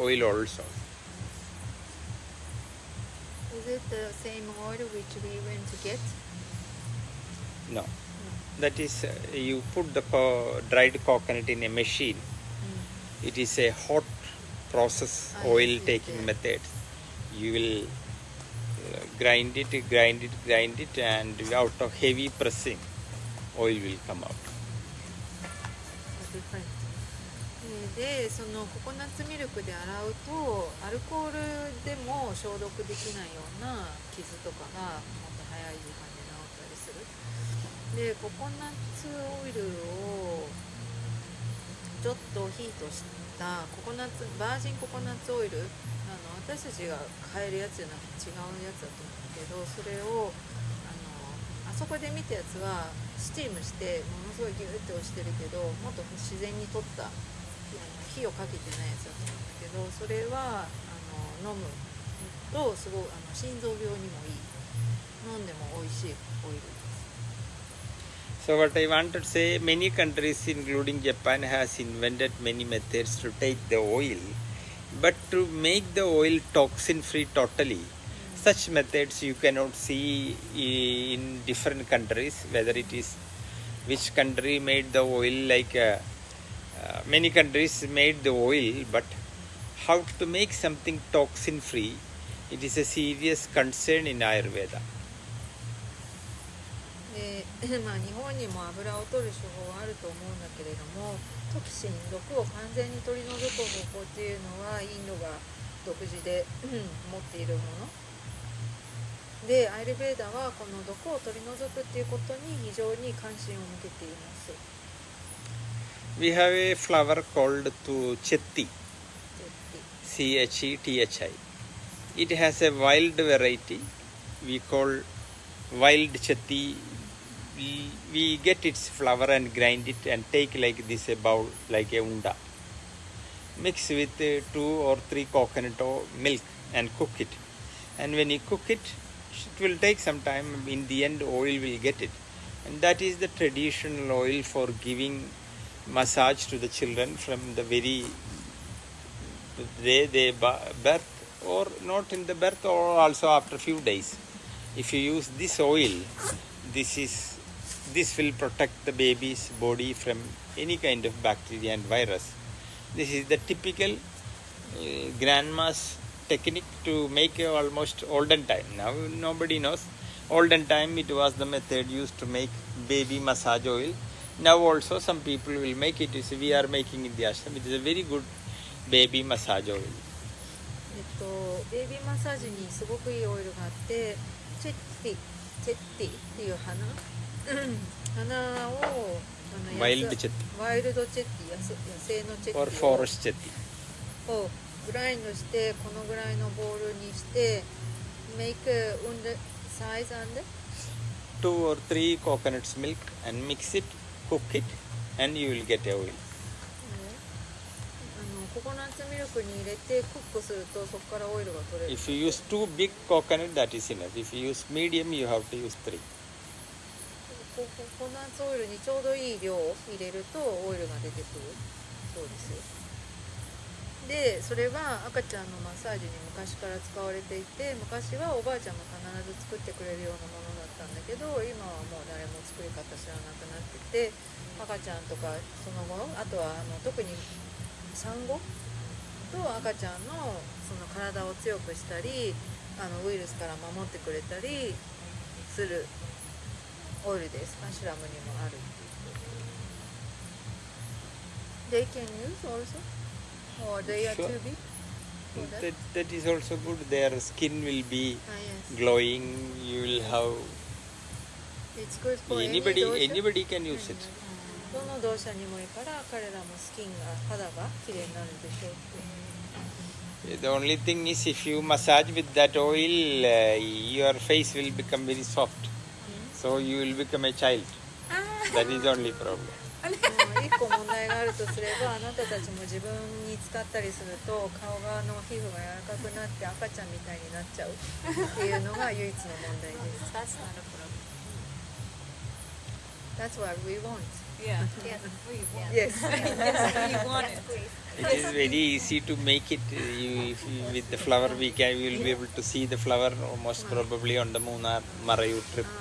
oil also. Is it the same oil which we went to get? No. That is, you put the dried coconut in a machine. It is a hot process oil taking method. You will grind it, and out of heavy pressing, oil will come out.で、そのココナッツミルクで洗うとアルコールでも消毒できないような傷とかがもっと早い時間で治ったりする。で、ココナッツオイルをちょっとヒートしたバージンココナッツオイル、私たちが買えるやつじゃなくて違うやつだと思うけど、それをあそこで見たやつはスチームしてものすごいギューって押してるけど、もっと自然に取った火をかけてないやつだと思うんだけど、それは飲むとすごい心臓病にもいい、飲んでも美味しいオイルです。So what I want to say, many countries including Japan has invented many methods to take the oil, but to make the oil toxin free totally, such methods you cannot see in different countries, whether it is which country made the oil, like many countries made the oil, but how to make something toxin free, it is a serious concern in Ayurveda. 日本にも油を取る手法はあると思うんだけれども、トキシン、毒を完全に取り除く方法っていうのはインドが独自で持っているもので、アイルベーダはこの毒を取り除くっていうことに非常に関心を向けています。We have a flower called chetti, Chethi. It has a wild variety. We call wild chetti. We get its flower and grind it and take like this, a bowl, like a unda. Mix with 2 or 3 coconut or milk and cook it. And when you cook it, it will take some time. In the end, oil will get it. And that is the traditional oil for giving massage to the children from the very day they birth, or not in the birth, or also after few days. If you use this oil, this will protect the baby's body from any kind of bacteria and virus. This is the typical grandma's technique to make almost olden time. Now nobody knows. Olden time it was the method used to make baby massage oil. Now also some people will make it. We are making in the ashram. It is a very good baby massage oil. ベイビーマッサージにすごくいいオイルがあって、チェッティっていう花をワイルドチェッティ、ワイルドチェッティ、野生のチェッティ or forest チェッティをグラインドして、このぐらいのボウルにして、make size and 2 or 3 coconuts milk and mix it, cook it, and you will get a oil. ココナッツミルクに入れてクックするとそこからオイルが取れる。If you use 2 big coconut, that is enough. If you use medium, you have to use 3. ココナッツオイルにちょうどいい量を入れるとオイルが出てくるそうですよ。で、それは赤ちゃんのマッサージに昔から使われていて、昔はおばあちゃんが必ず作ってくれるようなものだったんだけど、今はもう誰も作り方知らなくなってて、赤ちゃんとかその後、あとは特に産後と赤ちゃんのその体を強くしたり、ウイルスから守ってくれたりするオイルです。アシュラムにもある。They can use also, or they are too big. That is also good. Their skin will be yes. glowing. You will have. It's good for anybody can use it. どの動作にもいいから彼らもスキンが肌が綺麗になるでしょうって。 The only thing is, if you massage with that oil, your face will become very soft. So you will become a child. That is the only problem. 一個問題があるとすれば、あなたたちも自分に使ったりすると顔側の皮膚が柔らかくなって赤ちゃんみたいになっちゃうっていうのが唯一の問題です。That's not a problem. That's what we want. Yeah. Yes, we want. Yes. Yes, we want it. It is very easy to make it. With the flower, we will be able to see the flower most probably on the Munnar Marayu trip. ああ、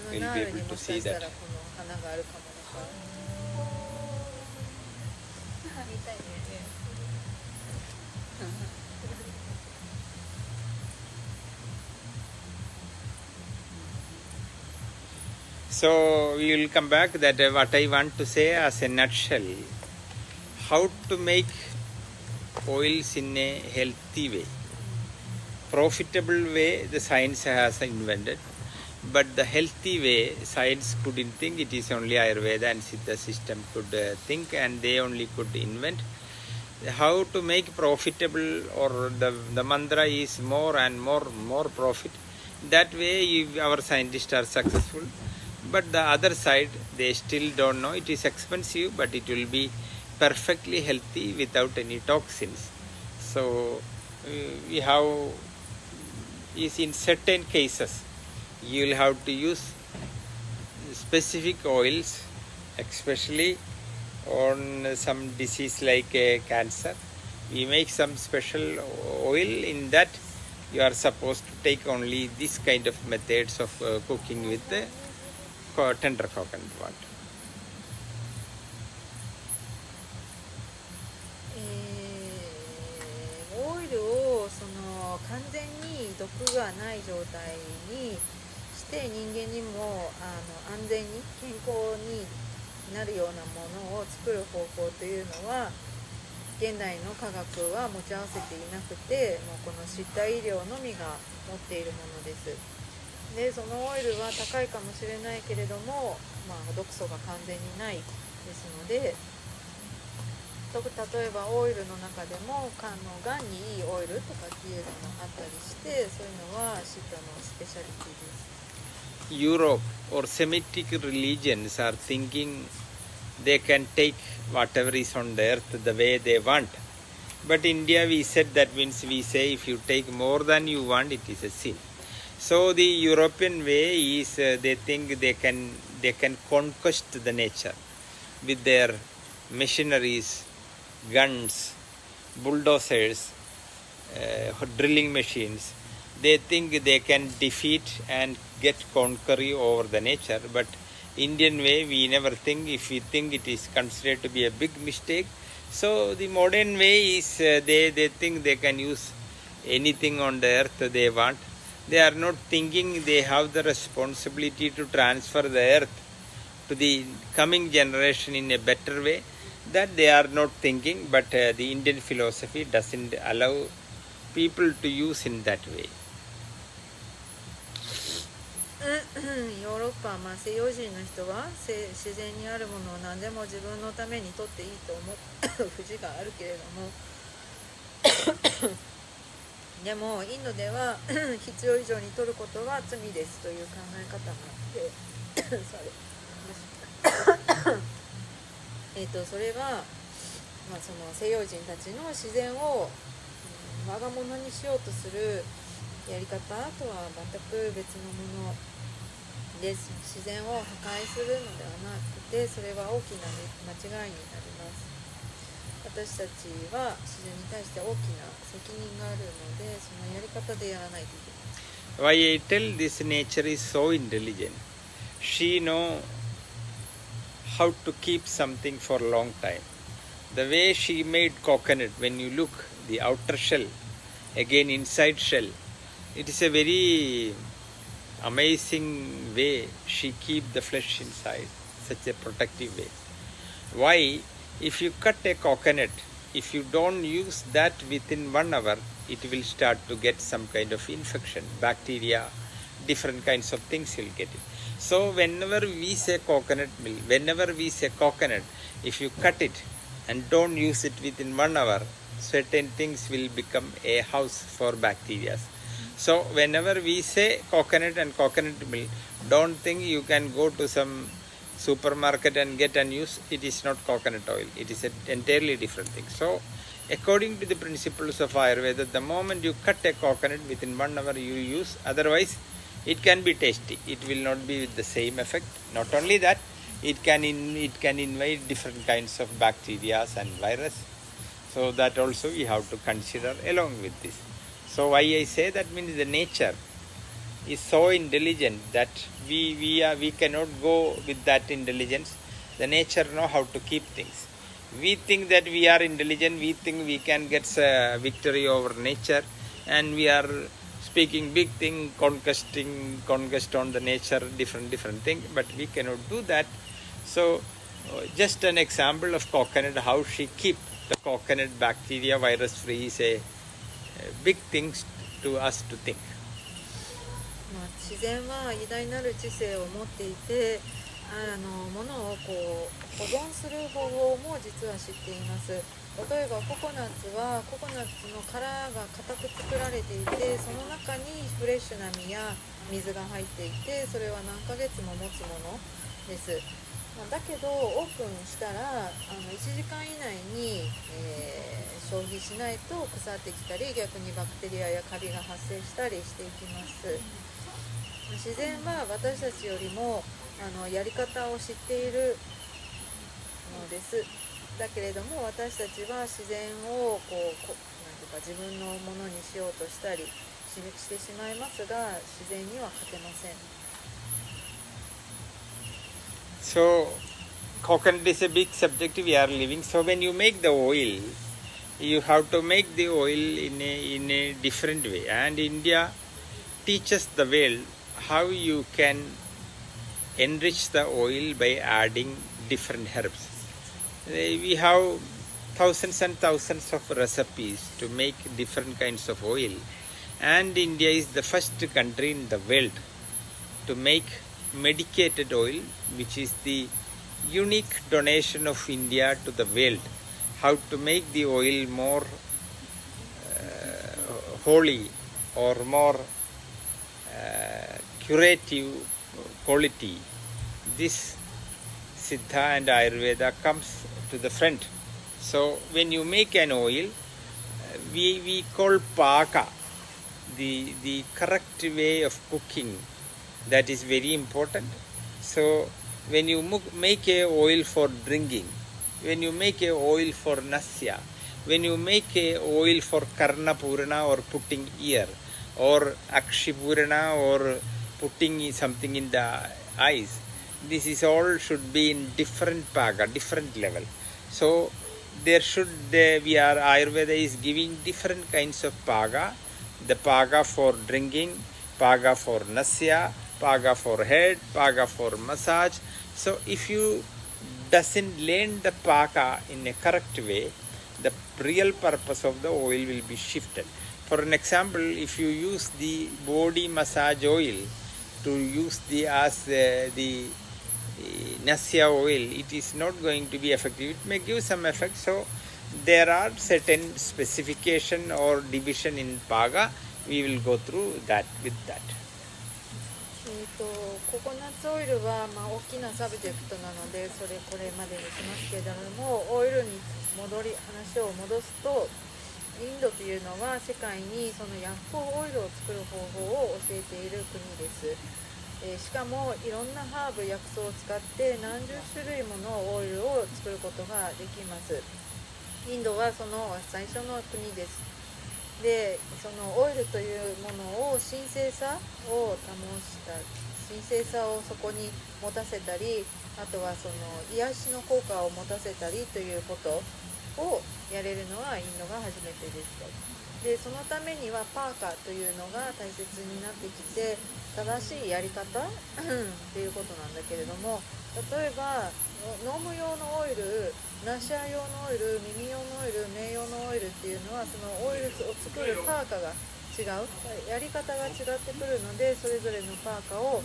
マ We'll ナ be ール able に to もしか see した that. らこの花があるかもだから。見たいね。So we will come back that what I want to say as a nutshell, how to make oils in a healthy way. Profitable way the science has invented, but the healthy way science couldn't think. It is only Ayurveda and Siddha system could think, and they only could invent. How to make profitable, or the mantra is more and more profit. That way our scientists are successful. But the other side, they still don't know. It is expensive, but it will be perfectly healthy without any toxins. So we have is in certain cases you will have to use specific oils, especially on some disease like cancer. We make some special oil. In that you are supposed to take only this kind of methods of cooking with tender coconut water. オイルをその完全に毒がない状態にして人間にも安全に健康になるようなものを作る方法というのは現代の科学は持ち合わせていなくて、もうこのシッタ医療のみが持っているものです。でそのオイルは高いかもしれないけれども、毒素が完全にないですので、例えばオイルの中でもがんにいいオイルとかっていうのもあったりして、そういうのはシッタのスペシャリティです。Europe or Semitic religions are thinking they can take whatever is on the earth the way they want. But India, we said that means we say if you take more than you want, it is a sin. So the European way is they think they can conquest the nature with their machineries, guns, bulldozers, drilling machines. They think they can defeat and get conquer over the nature, but Indian way we never think. If we think, it is considered to be a big mistake. So the modern way is they think they can use anything on the earth they want. They are not thinking they have the responsibility to transfer the earth to the coming generation in a better way. That they are not thinking, but the Indian philosophy doesn't allow people to use in that way. ヨーロッパ、西洋人の人は自然にあるものを何でも自分のためにとっていいと思う節があるけれどもでもインドでは必要以上に取ることは罪ですという考え方があってそれは、その西洋人たちの自然を我が物にしようとするやり方とは全く別のものです。自然を破壊するのではなくて、それは大きな間違いになります。私たちは自然に対して大きな責任があるので、そのやり方でやらないといけない。Why I tell this nature is so intelligent. She know how to keep something for a long time. The way she made coconut, when you look the outer shell, again inside shell, it is a very amazing way she keep the flesh inside, such a protective way. Why? If you cut a coconut, if you don't use that within 1 hour, it will start to get some kind of infection, bacteria, different kinds of things you'll get it. So whenever we say coconut milk, whenever we say coconut, if you cut it and don't use it within 1 hour, certain things will become a house for bacteria. So whenever we say coconut and coconut milk, don't think you can go to some supermarket and get and use. It is not coconut oil. It is an entirely different thing. So according to the principles of Ayurveda, the moment you cut a coconut within 1 hour you use, otherwise it can be tasty. It will not be with the same effect. Not only that, it can invite different kinds of bacteria and virus. So that also we have to consider along with this. So why I say that means the nature is so intelligent that we cannot go with that intelligence. The nature know how to keep things. We think that we are intelligent, we think we can get victory over nature, and we are speaking big thing, conquest on the nature, different thing, but we cannot do that. So just an example of coconut, how she keep the coconut bacteria virus free is a big thing to us to think. まあ、自然は偉大なる知性を持っていて、物をこう保存する方法も実は知っています。例えばココナッツはココナッツの殻が硬く作られていて、その中にフレッシュな実や水が入っていて、それは何ヶ月も持つものです。だけどオープンしたら1時間以内に、消費しないと腐ってきたり、逆にバクテリアやカビが発生したりしていきます。自然は私たちよりもやり方を知っているのです。だけれども私たちは自然をなんていうか自分のものにしようとしたりしてしまいますが、自然には勝てません。So coconut is a big subject we are living. So when you make the oil, you have to make the oil in a different way. And India teaches the world how you can enrich the oil by adding different herbs. We have thousands and thousands of recipes to make different kinds of oil. And India is the first country in the world to make medicated oil, which is the unique donation of India to the world. How to make the oil more holy or more curative quality. This Siddha and Ayurveda comes to the front. So when you make an oil, we call paka, the correct way of cooking. That is very important. So when you make a oil for drinking, when you make a oil for nasya, when you make a oil for karna purana or putting ear, or akshi purana or putting something in the eyes, this is all should be in different paga, different level. So there should Ayurveda is giving different kinds of paga. The paga for drinking, paga for nasya, paga for head, paga for massage. So if you doesn't learn the paga in a correct way, the real purpose of the oil will be shifted. For an example, if you use the body massage oil to use the nasya oil, it is not going to be effective. It may give some effect. So there are certain specification or division in paga. We will go through that with that. ココナッツオイルは、大きなサブジェクトなのでこれまでにしますけれども、オイルに話を戻すと、インドというのは世界にその薬効オイルを作る方法を教えている国です。しかもいろんなハーブ薬草を使って何十種類ものオイルを作ることができます。インドはその最初の国です。で、そのオイルというものを神聖さをそこに持たせたり、あとはその癒しの効果を持たせたりということをやれるのはインドが初めてです。で、そのためにはパーカというのが大切になってきて、正しいやり方っていうことなんだけれども、例えば飲む用のオイル、ナシャ用のオイル、耳用のオイル、目用のオイルっていうのは、そのオイルを作るパーカが違う、やり方が違ってくるので、それぞれのパーカを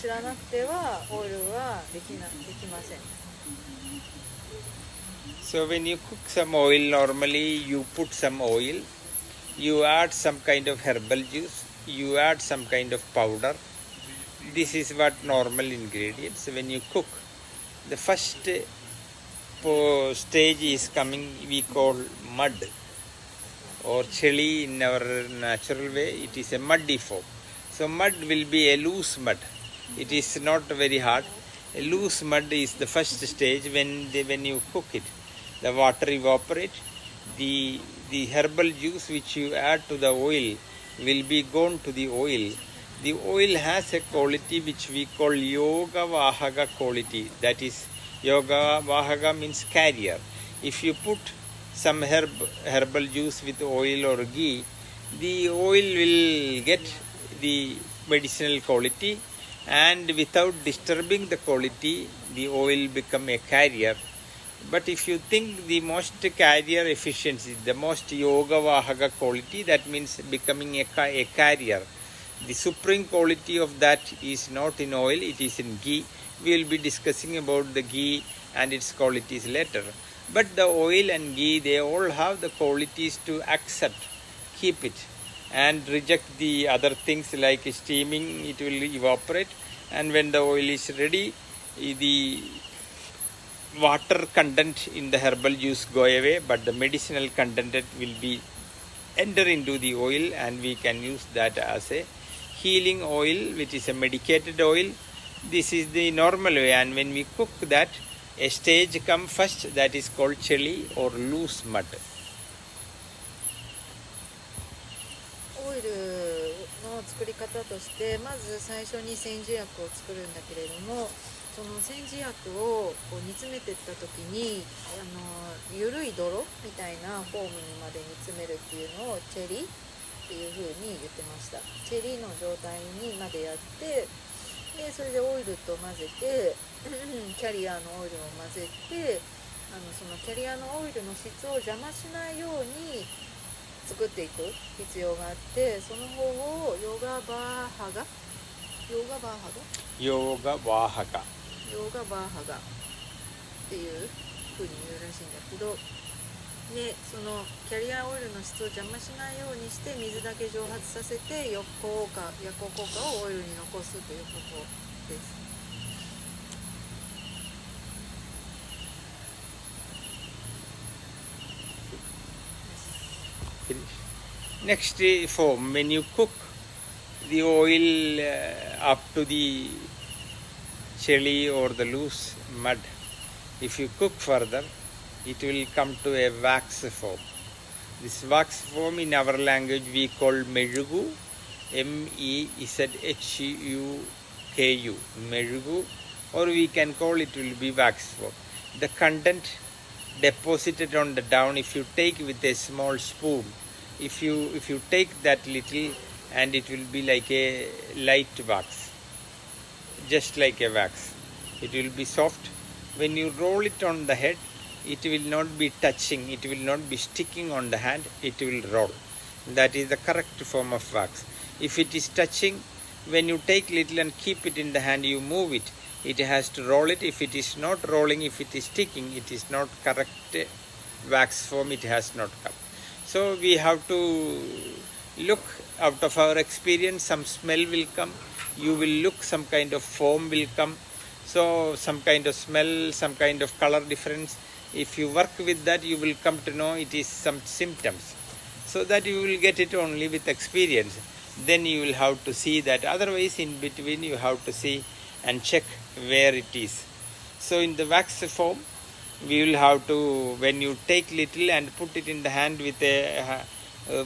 知らなくてはオイルはできません。So when you cook some oil, normally you put some oil, you add some kind of herbal juice, you add some kind of powder. This is what normal ingredients. When you cook, the first stage is coming, we call mud or chili in our natural way. It is a muddy form. So mud will be a loose mud. It is not very hard. Loose mud is the first stage when you cook it. The water evaporate, the herbal juice which you add to the oil will be gone to the oil. The oil has a quality which we call yoga vahaga quality. That is, yoga vahaga means carrier. If you put some herbal juice with oil or ghee, the oil will get the medicinal quality, and without disturbing the quality, the oil become a carrier. But if you think the most carrier efficiency, the most yoga vahaga quality, that means becoming a carrier. The supreme quality of that is not in oil, it is in ghee. We will be discussing about the ghee and its qualities later. But the oil and ghee, they all have the qualities to accept, keep it, and reject the other things like steaming. It will evaporate, and when the oil is ready, the water content in the herbal juice go away, but the medicinal content will be enter into the oil, and we can use that as a healing oil, which is a medicated oil. This is the normal way, and when we cook that, a stage come first, that is called chili or loose mud. オイルの作り方として、まず最初に煎じ薬を作るんだけれども、その煎じ薬をこう煮詰めていった時に緩い泥みたいなフォームにまで煮詰めるっていうのをチェリーっていう風に言ってました。チェリーの状態にまでやって、でそれでオイルと混ぜてキャリアのオイルを混ぜて、そのキャリアのオイルの質を邪魔しないように作っていく必要があって、その方をヨガバーハガっていう風に言うらしいんだけど、でそのキャリアオイルの質を邪魔しないようにして水だけ蒸発させて薬効効果をオイルに残すということです。Next form, when you cook the oil up to the chili or the loose mud, if you cook further, it will come to a wax form. This wax form in our language we call mezugu, M-E-Z-H-U-K-U, mezugu, or we can call it will be wax form. The content deposited on the down, if you take with a small spoon, if you take that little, and it will be like a light wax, just like a wax. It will be soft. When you roll it on the head, it will not be touching, it will not be sticking on the hand, it will roll. That is the correct form of wax. If it is touching, when you take little and keep it in the hand, you move it, it has to roll it. If it is not rolling, if it is sticking, it is not correct wax form, it has not come. So we have to look out of our experience, some smell will come, you will look, some kind of foam will come, so some kind of smell, some kind of color difference. If you work with that, you will come to know it is some symptoms. So that you will get it only with experience. Then you will have to see that. Otherwise, in between, you have to see and check where it is. So in the wax form, we will have to, when you take little and put it in the hand with a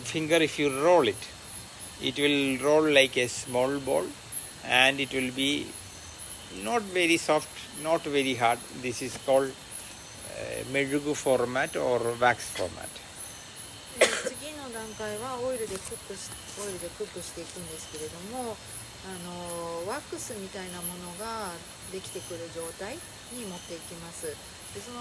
finger, if you roll it, it will roll like a small ball, and it will be not very soft, not very hard. This is called mezugu format or wax format. 次の段階はオイルでクックしていくんですけれども、ワックスみたいなものができてくる状態に持っていきます。でその